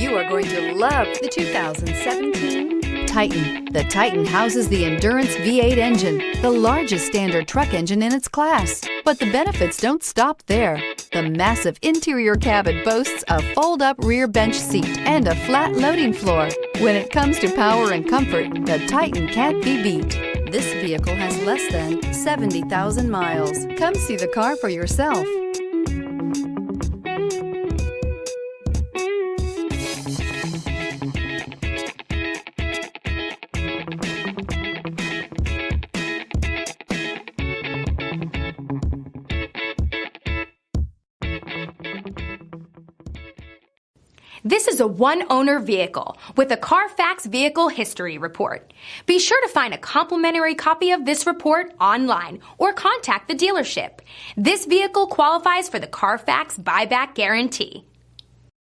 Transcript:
You are going to love the 2017 Titan. The Titan houses the Endurance V8 engine, the largest standard truck engine in its class. But the benefits don't stop there. The massive interior cabin boasts a fold-up rear bench seat and a flat loading floor. When it comes to power and comfort, the Titan can't be beat. This vehicle has less than 70,000 miles. Come see the car for yourself. This is a one-owner vehicle with a Carfax Vehicle History Report. Be sure to find a complimentary copy of this report online or contact the dealership. This vehicle qualifies for the Carfax Buyback Guarantee.